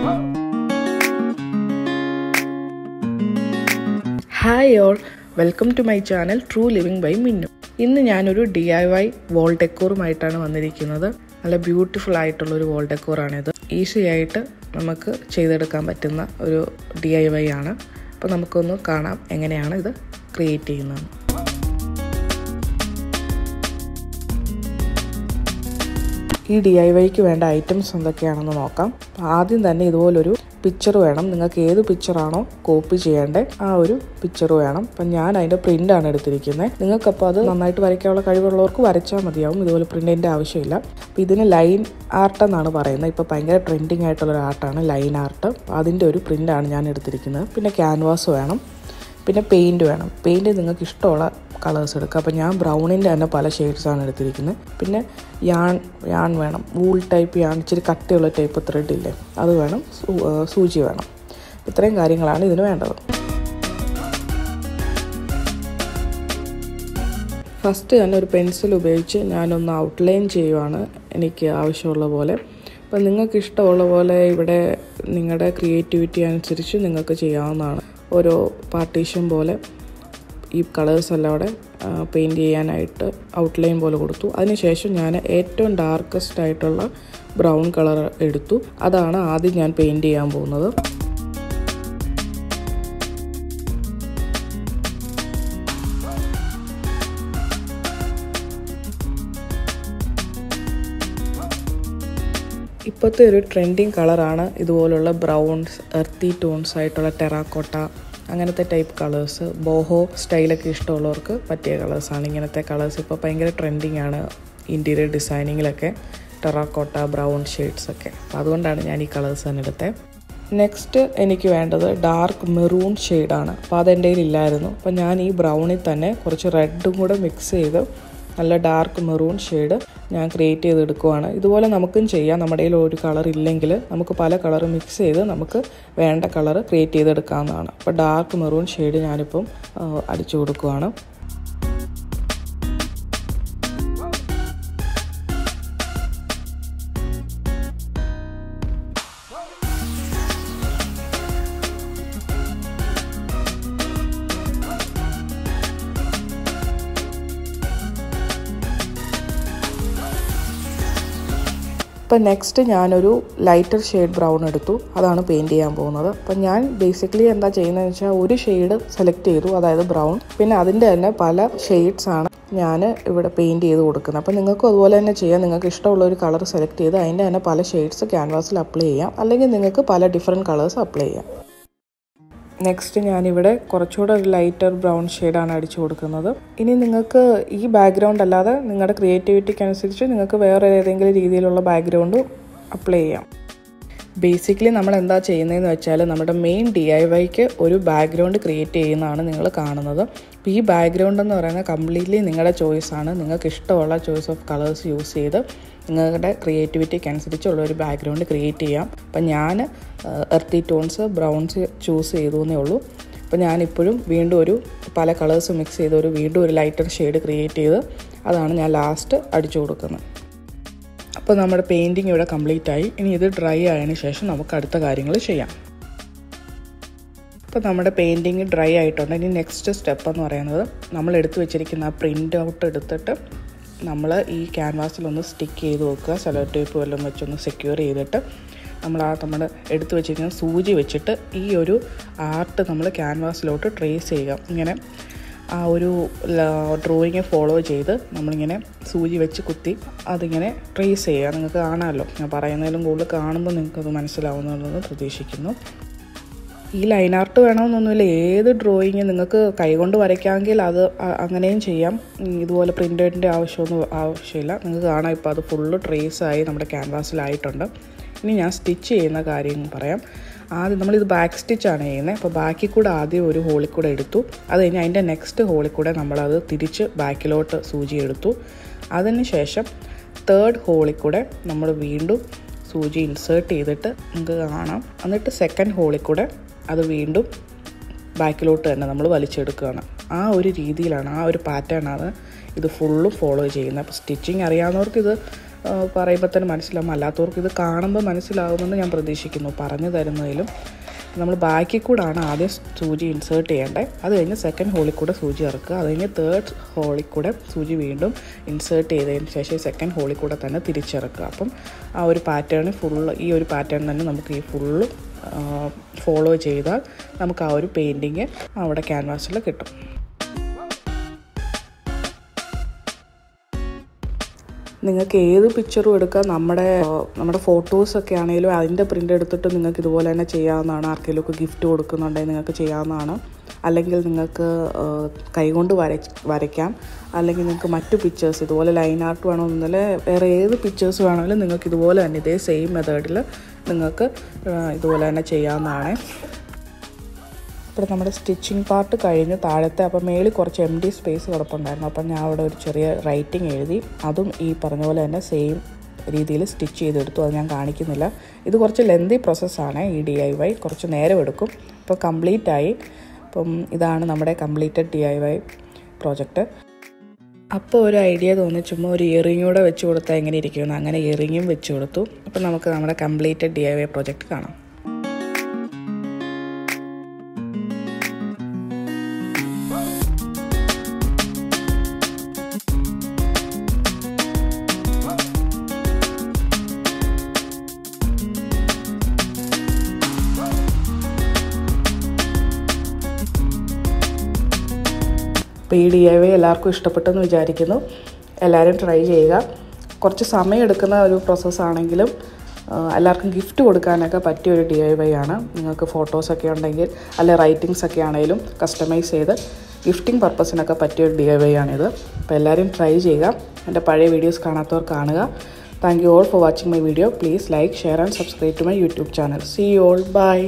Hi all, welcome to my channel True Living by Minnu. ഇന്ന് ഞാനൊരു DIY wall decorമായിട്ടാണ് വന്നിരിക്കുന്നത്. നല്ല ബ്യൂട്ടിഫുൾ ആയിട്ടുള്ള ഒരു wall decor ആണിത്. ഈസി ആയിട്ട് നമുക്ക് ചെയ്തെടുക്കാൻ പറ്റുന്ന ഒരു DIY ആണ്. അപ്പോൾ നമുക്കൊന്ന് കാണാം എങ്ങനെയാണ് ഇത് ക്രിയേറ്റ് ചെയ്യുന്നത്. ഈ DIYക്ക് വേണ്ട ഐറ്റംസ് എന്തൊക്കെയാണെന്ന് നോക്കാം. ആദ്യം തന്നെ ഇതുപോലൊരു പിക്ചർ വേണം. നിങ്ങൾക്ക് ഏത് പിക്ചറാണോ കോപ്പി ചെയ്യേണ്ടത് ആ ഒരു പിക്ചർ വേണം. അപ്പം ഞാൻ അതിൻ്റെ പ്രിൻ്റാണ് എടുത്തിരിക്കുന്നത്. നിങ്ങൾക്കപ്പോൾ അത് നന്നായിട്ട് വരയ്ക്കാനുള്ള കഴിവുള്ളവർക്ക് വരച്ചാൽ മതിയാവും. ഇതുപോലെ പ്രിൻറ്റിൻ്റെ ആവശ്യമില്ല. അപ്പോൾ ഇതിന് ലൈൻ ആർട്ട് എന്നാണ് പറയുന്നത്. ഇപ്പോൾ ഭയങ്കര ട്രെൻഡിങ് ആയിട്ടുള്ളൊരു ആർട്ടാണ് ലൈൻ ആർട്ട്. അതിൻ്റെ ഒരു പ്രിൻ്റാണ് ഞാൻ എടുത്തിരിക്കുന്നത്. പിന്നെ ക്യാൻവാസ് വേണം, പിന്നെ പെയിൻറ്റ് വേണം. പെയിൻറ്റ് നിങ്ങൾക്ക് ഇഷ്ടമുള്ള കളേഴ്സ് എടുക്കുക. അപ്പോൾ ഞാൻ ബ്രൗണിൻ്റെ തന്നെ പല ഷെയ്ഡ്സാണ് എടുത്തിരിക്കുന്നത്. പിന്നെ യാൺ വേണം, വൂൾ ടൈപ്പ് യാൺ, ഇച്ചിരി കട്ടിയുള്ള ടൈപ്പ് ത്രെഡ് ഇല്ലേ അത് വേണം, സൂചി വേണം. ഇത്രയും കാര്യങ്ങളാണ് ഇതിന് വേണ്ടത്. ഫസ്റ്റ് തന്നെ ഒരു പെൻസിൽ ഉപയോഗിച്ച് ഞാനൊന്ന് ഔട്ട്ലൈൻ ചെയ്യുവാണ് എനിക്ക് ആവശ്യമുള്ള പോലെ. അപ്പം നിങ്ങൾക്ക് ഇഷ്ടമുള്ള പോലെ ഇവിടെ നിങ്ങളുടെ ക്രിയേറ്റിവിറ്റി അനുസരിച്ച് നിങ്ങൾക്ക് ചെയ്യാവുന്നതാണ്. ഓരോ പാർട്ടീഷൻ പോലെ ഈ കളേഴ്സെല്ലാം അവിടെ പെയിൻറ്റ് ചെയ്യാനായിട്ട് ഔട്ട്ലൈൻ പോലെ കൊടുത്തു. അതിനുശേഷം ഞാൻ ഏറ്റവും ഡാർക്കസ്റ്റ് ആയിട്ടുള്ള ബ്രൗൺ കളർ എടുത്തു. അതാണ് ആദ്യം ഞാൻ പെയിൻറ്റ് ചെയ്യാൻ പോകുന്നത്. ഇപ്പോഴത്തെ ഒരു ട്രെൻഡിങ് കളറാണ് ഇതുപോലുള്ള ബ്രൗൺസ്, എർത്തി ടോൺസ് ആയിട്ടുള്ള ടെറാക്കോട്ട, അങ്ങനത്തെ ടൈപ്പ് കളേഴ്സ്. ബോഹോ സ്റ്റൈലൊക്കെ ഇഷ്ടമുള്ളവർക്ക് പറ്റിയ കളേഴ്സാണ് ഇങ്ങനത്തെ കളേഴ്സ്. ഇപ്പോൾ ഭയങ്കര ട്രെൻഡിങ് ആണ് ഇൻറ്റീരിയർ ഡിസൈനിങ്ങിലൊക്കെ ടെറാക്കോട്ട, ബ്രൗൺ ഷെയ്ഡ്സൊക്കെ. അപ്പോൾ അതുകൊണ്ടാണ് ഞാൻ ഈ കളേഴ്സ് തന്നെ എടുത്തത്. നെക്സ്റ്റ് എനിക്ക് വേണ്ടത് ഡാർക്ക് മെറൂൺ ഷെയ്ഡാണ്. അപ്പോൾ അതെൻ്റെ കയ്യിലില്ലായിരുന്നു. അപ്പോൾ ഞാൻ ഈ ബ്രൗണിൽ തന്നെ കുറച്ച് റെഡും കൂടെ മിക്സ് ചെയ്ത് നല്ല ഡാർക്ക് മെറൂൺ ഷെയ്ഡ് ഞാൻ ക്രിയേറ്റ് ചെയ്തെടുക്കുവാണ്. ഇതുപോലെ നമുക്കും ചെയ്യാം. നമ്മുടെ കയ്യിൽ ഒരു കളർ ഇല്ലെങ്കിൽ നമുക്ക് പല കളർ മിക്സ് ചെയ്ത് നമുക്ക് വേണ്ട കളർ ക്രിയേറ്റ് ചെയ്തെടുക്കാവുന്നതാണ്. അപ്പോൾ ഡാർക്ക് മെറൂൺ ഷെയ്ഡ് ഞാനിപ്പം അടിച്ചു കൊടുക്കുവാണ്. അപ്പോൾ നെക്സ്റ്റ് ഞാനൊരു ലൈറ്റർ ഷെയ്ഡ് ബ്രൗൺ എടുത്തു. അതാണ് പെയിൻറ്റ് ചെയ്യാൻ പോകുന്നത്. അപ്പം ഞാൻ ബേസിക്കലി എന്താ ചെയ്യുന്നതെന്ന് വെച്ചാൽ ഒരു ഷെയ്ഡ് സെലക്ട് ചെയ്തു, അതായത് ബ്രൗൺ. പിന്നെ അതിൻ്റെ തന്നെ പല ഷെയ്ഡ്സാണ് ഞാൻ ഇവിടെ പെയിൻറ്റ് ചെയ്ത് കൊടുക്കുന്നത്. അപ്പോൾ നിങ്ങൾക്കും അതുപോലെ തന്നെ ചെയ്യാം. നിങ്ങൾക്ക് ഇഷ്ടമുള്ള ഒരു കളർ സെലക്ട് ചെയ്ത് അതിൻ്റെ തന്നെ പല ഷെയ്ഡ്സ് ക്യാൻവാസിൽ അപ്ലൈ ചെയ്യാം, അല്ലെങ്കിൽ നിങ്ങൾക്ക് പല ഡിഫറെൻറ്റ് കളേഴ്സ് അപ്ലൈ ചെയ്യാം. നെക്സ്റ്റ് ഞാനിവിടെ കുറച്ചുകൂടെ ഒരു ലൈറ്റർ ബ്രൗൺ ഷെയ്ഡാണ് അടിച്ചു കൊടുക്കുന്നത്. ഇനി നിങ്ങൾക്ക് ഈ ബാക്ക്ഗ്രൗണ്ട് അല്ലാതെ നിങ്ങളുടെ ക്രിയേറ്റിവിറ്റിക്ക് അനുസരിച്ച് നിങ്ങൾക്ക് വേറെ ഏതെങ്കിലും രീതിയിലുള്ള ബാക്ക്ഗ്രൗണ്ട് അപ്ലൈ ചെയ്യാം. ബേസിക്കലി നമ്മൾ എന്താ ചെയ്യുന്നതെന്ന് വെച്ചാൽ നമ്മുടെ മെയിൻ DIYക്ക് ഒരു ബാക്ക്ഗ്രൗണ്ട് ക്രിയേറ്റ് ചെയ്യുന്നതാണ് നിങ്ങൾ കാണുന്നത്. അപ്പോൾ ഈ ബാക്ക്ഗ്രൗണ്ട് എന്ന് പറയുന്നത് കംപ്ലീറ്റ്ലി നിങ്ങളുടെ ചോയ്സാണ്. നിങ്ങൾക്ക് ഇഷ്ടമുള്ള ചോയ്സ് ഓഫ് കളേഴ്സ് യൂസ് ചെയ്ത് നിങ്ങളുടെ ക്രിയേറ്റിവിറ്റിക്ക് അനുസരിച്ചുള്ള ഒരു ബാക്ക്ഗ്രൗണ്ട് ക്രിയേറ്റ് ചെയ്യാം. അപ്പം ഞാൻ എർത്തി ടോൺസ്, ബ്രൗൺസ് ചൂസ് ചെയ്തു എന്നേ ഉള്ളൂ. അപ്പോൾ ഞാനിപ്പോഴും വീണ്ടും ഒരു പല കളേഴ്സ് മിക്സ് ചെയ്ത് വീണ്ടും ഒരു ലൈറ്റർ ഷെയ്ഡ് ക്രിയേറ്റ് ചെയ്ത് അതാണ് ഞാൻ ലാസ്റ്റ് അടിച്ചു കൊടുക്കുന്നത്. അപ്പോൾ നമ്മുടെ പെയിൻറ്റിങ് ഇവിടെ കംപ്ലീറ്റ് ആയി. ഇനി ഇത് ഡ്രൈ ആയതിനു ശേഷം നമുക്ക് അടുത്ത കാര്യങ്ങൾ ചെയ്യാം. അപ്പോൾ നമ്മുടെ പെയിൻറ്റിങ് ഡ്രൈ ആയിട്ടുണ്ട്. ഇനി നെക്സ്റ്റ് സ്റ്റെപ്പ് എന്ന് പറയുന്നത് നമ്മൾ എടുത്തു വെച്ചിരിക്കുന്ന ആ പ്രിൻ്റ് ഔട്ട് എടുത്തിട്ട് നമ്മൾ ഈ ക്യാൻവാസിലൊന്ന് സ്റ്റിക്ക് ചെയ്ത് വെക്കുക. സെല്ലോ ടേപ്പ് വല്ലതും വെച്ചൊന്ന് സെക്യൂർ ചെയ്തിട്ട് നമ്മൾ എടുത്തു വെച്ചിരിക്കുന്ന സൂചി വെച്ചിട്ട് ഈ ഒരു ആർട്ട് നമ്മൾ ക്യാൻവാസിലോട്ട് ട്രേസ് ചെയ്യുക. ഇങ്ങനെ ആ ഒരു ഡ്രോയിങ് ഫോളോ ചെയ്ത് നമ്മളിങ്ങനെ സൂചി വെച്ച് കുത്തി അതിങ്ങനെ ട്രേസ് ചെയ്യുക. നിങ്ങൾക്ക് കാണാമല്ലോ, ഞാൻ പറയുന്നതിലും കൂടുതൽ കാണുമ്പോൾ നിങ്ങൾക്കത് മനസ്സിലാവുന്നതെന്ന് പ്രതീക്ഷിക്കുന്നു. ഈ ലൈൻ ആർട്ട് വേണമെന്നൊന്നുമില്ല. ഏത് ഡ്രോയിങ് നിങ്ങൾക്ക് കൈകൊണ്ട് വരയ്ക്കാമെങ്കിൽ അത് അങ്ങനെയും ചെയ്യാം. ഇതുപോലെ പ്രിൻ്റിൻ്റെ ആവശ്യമില്ല. നിങ്ങൾക്ക് കാണാം ഇപ്പോൾ അത് ഫുള്ള് ട്രേസായി നമ്മുടെ ക്യാൻവാസിലായിട്ടുണ്ട്. ഇനി ഞാൻ സ്റ്റിച്ച് ചെയ്യുന്ന കാര്യം പറയാം. ആദ്യം നമ്മളിത് ബാക്ക് സ്റ്റിച്ചാണ് ചെയ്യുന്നത്. അപ്പോൾ ബാക്കിൽ കൂടെ ആദ്യം ഒരു ഹോളിൽ കൂടെ എടുത്തു. അത് കഴിഞ്ഞ് അതിൻ്റെ നെക്സ്റ്റ് ഹോളിൽ കൂടെ നമ്മളത് തിരിച്ച് ബാക്കിലോട്ട് സൂചി എടുത്തു. അതിന് ശേഷം തേർഡ് ഹോളിൽ കൂടെ നമ്മൾ വീണ്ടും സൂചി ഇൻസേർട്ട് ചെയ്തിട്ട് നിങ്ങൾക്ക് കാണാം. എന്നിട്ട് സെക്കൻഡ് ഹോളിൽ കൂടെ അത് വീണ്ടും ബാക്കിലോട്ട് തന്നെ നമ്മൾ വലിച്ചെടുക്കുകയാണ്. ആ ഒരു രീതിയിലാണ്, ആ ഒരു പാറ്റേണാണ് ഇത് ഫുള്ളും ഫോളോ ചെയ്യുന്നത്. അപ്പോൾ സ്റ്റിച്ചിങ് അറിയാവുന്നവർക്ക് ഇത് പറയുമ്പോൾ തന്നെ മനസ്സിലാവും. അല്ലാത്തവർക്ക് ഇത് കാണുമ്പോൾ മനസ്സിലാവുമെന്ന് ഞാൻ പ്രതീക്ഷിക്കുന്നു പറഞ്ഞു തരുന്നതിലും. നമ്മൾ ബാക്കിൽ കൂടാണ് ആദ്യം സൂചി ഇൻസേർട്ട് ചെയ്യേണ്ടത്. അത് കഴിഞ്ഞ് സെക്കൻഡ് ഹോളിൽ കൂടെ സൂചി ഇറക്കുക. അത് കഴിഞ്ഞ് തേർഡ് ഹോളിൽ കൂടെ സൂചി വീണ്ടും ഇൻസേർട്ട് ചെയ്തതിന് ശേഷം സെക്കൻഡ് ഹോളിൽ കൂടെ തന്നെ തിരിച്ചിറക്കുക. അപ്പം ആ ഒരു പാറ്റേൺ ഈ ഒരു പാറ്റേൺ തന്നെ നമുക്ക് ഈ ഫുള്ള് ഫോളോ ചെയ്താൽ നമുക്ക് ആ ഒരു പെയിൻറ്റിങ് അവിടെ ക്യാൻവാസിൽ കിട്ടും. നിങ്ങൾക്ക് ഏത് പിക്ചറും എടുക്കാം. നമ്മുടെ ഫോട്ടോസൊക്കെ ആണെങ്കിലും അതിൻ്റെ പ്രിൻ്റ് എടുത്തിട്ട് നിങ്ങൾക്ക് ഇതുപോലെ തന്നെ ചെയ്യാവുന്നതാണ്. ആർക്കെങ്കിലുമൊക്കെ ഗിഫ്റ്റ് കൊടുക്കുന്നുണ്ടെങ്കിൽ നിങ്ങൾക്ക് ചെയ്യാവുന്നതാണ്. അല്ലെങ്കിൽ നിങ്ങൾക്ക് കൈകൊണ്ട് വരയ്ക്കാം. അല്ലെങ്കിൽ നിങ്ങൾക്ക് മറ്റു പിക്ചേഴ്സ് ഇതുപോലെ ലൈൻ ആർട്ട് വേണമെന്നില്ല, വേറെ ഏത് പിക്ചേഴ്സ് വേണമെങ്കിലും നിങ്ങൾക്ക് ഇതുപോലെ തന്നെ ഇതേ സെയിം മെത്തേഡിൽ നിങ്ങൾക്ക് ഇതുപോലെ തന്നെ ചെയ്യാവുന്നതാണ്. ഇപ്പോൾ നമ്മുടെ സ്റ്റിച്ചിങ് പാർട്ട് കഴിഞ്ഞ് താഴത്തെ അപ്പോൾ മേളിൽ കുറച്ച് എംപ്റ്റി സ്പേസ് കിടപ്പുണ്ടായിരുന്നു. അപ്പം ഞാൻ അവിടെ ഒരു ചെറിയ റൈറ്റിംഗ് എഴുതി. അതും ഈ പറഞ്ഞ പോലെ തന്നെ സെയിം രീതിയിൽ സ്റ്റിച്ച് ചെയ്തെടുത്തു. അത് ഞാൻ കാണിക്കുന്നില്ല. ഇത് കുറച്ച് ലെന്തി പ്രോസസ്സാണ്. ഈ DIY കുറച്ച് നേരം എടുക്കും. ഇപ്പോൾ കംപ്ലീറ്റായി. അപ്പം ഇതാണ് നമ്മുടെ കംപ്ലീറ്റഡ് DIY പ്രോജക്റ്റ്. അപ്പോൾ ഒരു ഐഡിയ തോന്നി, ചുമ്മാ ഒരു ഇയറിംഗ് കൂടെ വെച്ച് കൊടുത്താൽ എങ്ങനെ ഇരിക്കുമെന്ന്. അങ്ങനെ ഇയറിംഗും വെച്ച് കൊടുത്തു. അപ്പോൾ നമുക്ക് നമ്മുടെ കംപ്ലീറ്റഡ് DIY പ്രോജക്റ്റ് കാണാം. അപ്പോൾ ഈ DIY എല്ലാവർക്കും ഇഷ്ടപ്പെട്ടെന്ന് വിചാരിക്കുന്നു. എല്ലാവരും ട്രൈ ചെയ്യുക. കുറച്ച് സമയം എടുക്കുന്ന ഒരു പ്രോസസ്സാണെങ്കിലും എല്ലാവർക്കും ഗിഫ്റ്റ് കൊടുക്കാനൊക്കെ പറ്റിയൊരു DIY ആണ്. നിങ്ങൾക്ക് ഫോട്ടോസൊക്കെ ഉണ്ടെങ്കിൽ അല്ലെ റൈറ്റിങ്സൊക്കെ ആണെങ്കിലും കസ്റ്റമൈസ് ചെയ്ത് ഗിഫ്റ്റിംഗ് പർപ്പസിനൊക്കെ പറ്റിയൊരു DIY ആണിത്. അപ്പോൾ എല്ലാവരും ട്രൈ ചെയ്യുക. എൻ്റെ പഴയ വീഡിയോസ് കാണാത്തവർ കാണുക. Thank you all for watching my video. Please like, share and subscribe to my YouTube channel. See you all. Bye.